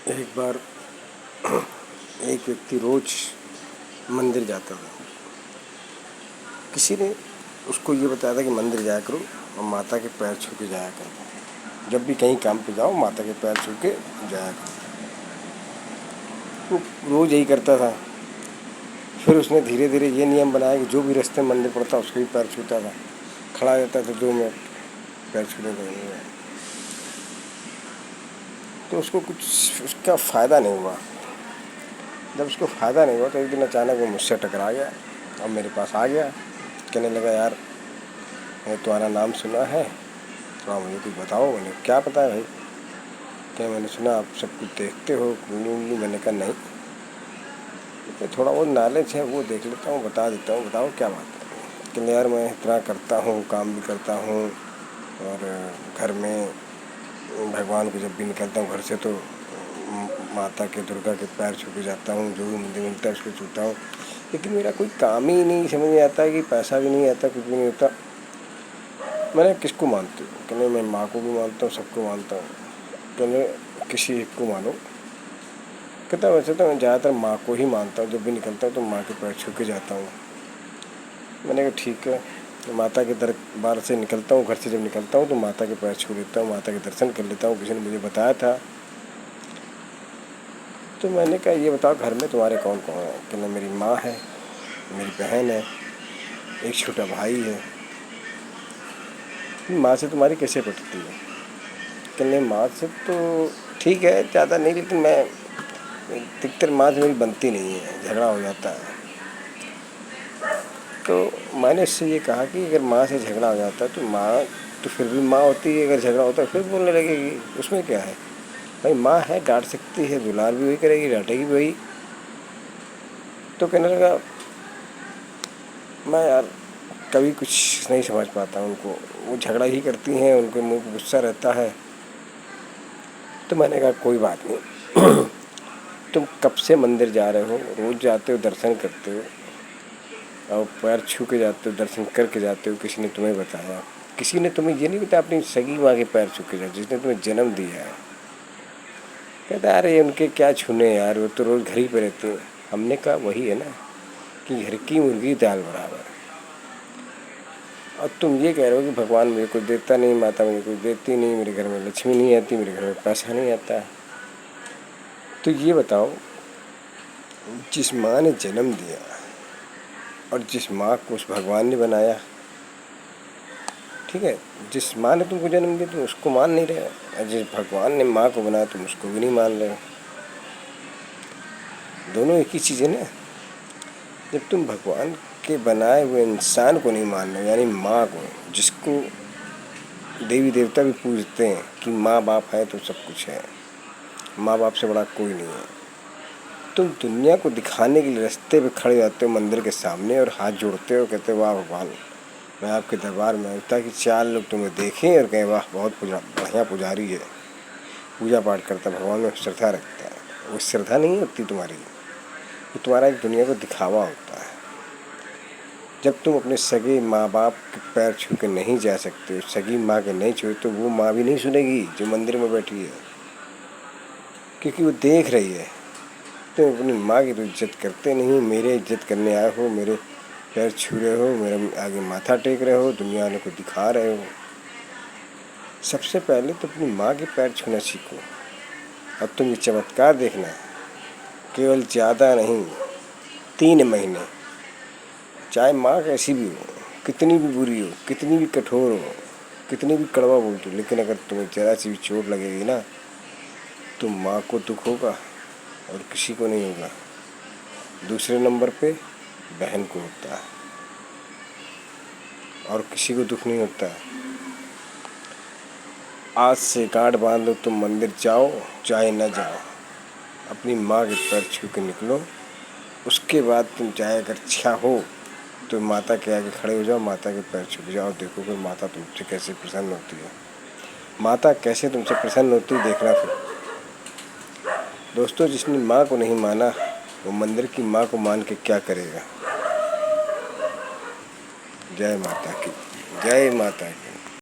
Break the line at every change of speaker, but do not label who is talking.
एक बार एक व्यक्ति रोज मंदिर जाता था। किसी ने उसको ये बताया था कि मंदिर जाया करो और माता के पैर छू के जाया करो। जब भी कहीं काम पे जाओ माता के पैर छू के जाया करो। वो रोज यही करता था। फिर उसने धीरे धीरे ये नियम बनाया कि जो भी रास्ते में मंदिर पड़ता उसके भी पैर छूता था। खड़ा रहता था 2 मिनट पैर छूने लगेगा। तो उसको कुछ उसका फ़ायदा नहीं हुआ। जब उसको फ़ायदा नहीं हुआ तो एक दिन अचानक वो मुझसे टकरा गया और मेरे पास आ गया। कहने लगा, यार मैंने तुम्हारा नाम सुना है, तो आप मुझे कुछ बताओ। मैंने क्या पता है भाई? क्या मैंने सुना आप सब कुछ देखते हो उंगली। मैंने कहा नहीं, तो थोड़ा बहुत नॉलेज है वो देख लेता हूँ, बता देता हूँ, बताओ क्या बात है। कि यार मैं इतना करता हूँ, काम भी करता हूँ और घर में भगवान को जब भी निकलता हूँ घर से तो माता के दुर्गा के पैर छू के जाता हूँ। जो भी मंदिर मिलता है उसको छूता हूँ, लेकिन मेरा कोई काम ही नहीं समझ में आता है कि पैसा भी नहीं आता, कुछ भी नहीं होता। मैंने किसको मानते हो? कहने मैं माँ को भी मानता हूँ, सबको मानता हूँ। कहने किसी एक को मानो। कहता वैसे तो मैं ज़्यादातर माँ को ही मानता हूँ, जब भी निकलता हूँ तो माँ के पैर छू के जाता हूँ। मैंने कहा ठीक है। तो माता के दरबार से निकलता हूँ, घर से जब निकलता हूँ तो माता के पैर छू लेता हूँ, माता के दर्शन कर लेता हूँ। किसी ने मुझे बताया था। तो मैंने कहा ये बताओ घर में तुम्हारे कौन कौन है? कहना मेरी माँ है, मेरी बहन है, एक छोटा भाई है। माँ से तुम्हारी कैसे पटती है? कहने माँ से तो ठीक है, ज़्यादा नहीं, लेकिन मैं अधिकतर माँ से मेरी बनती नहीं है, झगड़ा हो जाता है। तो मैंने इससे ये कहा कि अगर माँ से झगड़ा हो जाता है तो माँ तो फिर भी माँ होती है, अगर झगड़ा होता है फिर बोलने लगेगी, उसमें क्या है भाई? माँ है, डांट सकती है, दुलार भी वही करेगी, डांटेगी भी वही। तो कहने लगा मैं यार कभी कुछ नहीं समझ पाता उनको, वो झगड़ा ही करती हैं, उनके मुँह पे गुस्सा रहता है। तो मैंने कहा कोई बात नहीं तुम कब से मंदिर जा रहे हो, रोज़ जाते हो, दर्शन करते हो और पैर छू के जाते हो, दर्शन करके जाते हो, किसी ने तुम्हें बताया? किसी ने तुम्हें ये नहीं बताया अपनी सगी माँ के पैर छू के जाओ, जिसने तुम्हें जन्म दिया है? कहता अरे उनके क्या छूने यार, वो तो रोज़ घर ही पे रहते हैं। हमने कहा वही है ना कि घर की मुर्गी दाल बराबर। और तुम ये कह रहे हो कि भगवान मुझे कुछ देता नहीं, माता मुझे कुछ देती नहीं, मेरे घर में लक्ष्मी नहीं आती, मेरे घर में पैसा नहीं आता। तो ये बताओ, जिस माँ ने जन्म दिया और जिस माँ को उस भगवान ने बनाया, ठीक है, जिस माँ ने तुमको जन्म दिया तुम उसको मान नहीं रहे, और जिस भगवान ने माँ को बनाया तुम उसको भी नहीं मान रहे। दोनों एक ही चीज़ है ना। जब तुम भगवान के बनाए हुए इंसान को नहीं मान रहे, यानी माँ को, जिसको देवी देवता भी पूजते हैं कि माँ बाप है तो सब कुछ है, माँ बाप से बड़ा कोई नहीं है, तुम दुनिया को दिखाने के लिए रास्ते पे खड़े जाते हो मंदिर के सामने और हाथ जोड़ते हो, कहते हो वाह भगवान मैं आपके दरबार में आया ताकि 4 लोग तुम्हें देखें और कहें वाह बहुत बढ़िया पुजारी है, पूजा पाठ करता, भगवान में श्रद्धा रखता है। वो श्रद्धा नहीं होती तुम्हारी, वो तुम्हारा एक दुनिया को दिखावा होता है। जब तुम अपने सगे माँ बाप के पैर छू के नहीं जा सकते, सगी माँ के नहीं छुए, तो वो माँ भी नहीं सुनेगी जो मंदिर में बैठी है, क्योंकि वो देख रही है तुम अपनी माँ की तो इज्जत करते नहीं। मेरे इज्जत करने आए हो, मेरे पैर छू रहे हो, मेरे आगे माथा टेक रहे हो, दुनिया वालों को दिखा रहे हो। सबसे पहले तो अपनी माँ के पैर छूना सीखो। और तुम ये चमत्कार देखना, केवल ज़्यादा नहीं, 3 महीने, चाहे माँ कैसी भी हो, कितनी भी बुरी हो, कितनी भी कठोर हो, कितनी भी कड़वा बोलती हो, लेकिन अगर तुम्हें ज़रा सी भी चोट लगेगी ना तो माँ को दुख होगा और किसी को नहीं होगा। दूसरे नंबर पे बहन को होता है और किसी को दुख नहीं होता। आज से गांठ बांध लो, तुम मंदिर जाओ चाहे न जाओ, अपनी माँ के पैर छू के निकलो। उसके बाद तुम चाहे अगर इच्छा हो तो माता के आगे खड़े हो जाओ, माता के पैर छू के जाओ, देखो कि माता तुमसे कैसे प्रसन्न होती है। माता कैसे तुमसे प्रसन्न होती है देखना। फिर दोस्तों, जिसने माँ को नहीं माना वो मंदिर की माँ को मान के क्या करेगा? जय माता की, जय माता की।